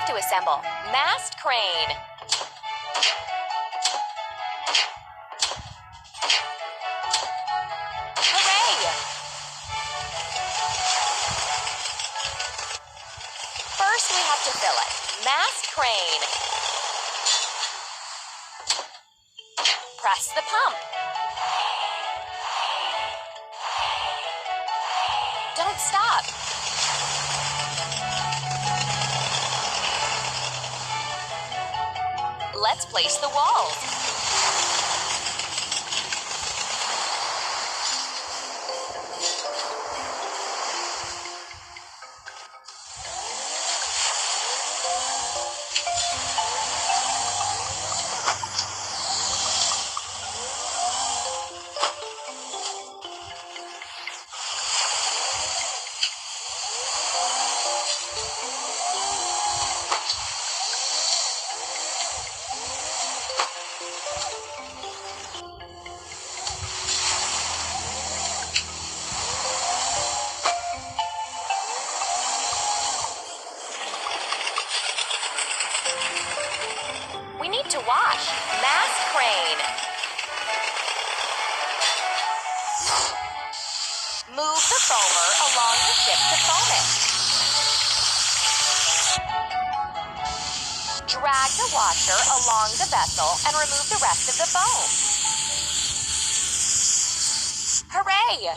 to assemble. Mast crane. Hooray! First, we have to fill it. Mast crane. Press the pump. Don't stop. Let's place the walls. We need to wash. Mast crane. Move the foamer along the ship to foam it. Drag the washer along the vessel and remove the rest of the foam. Hooray!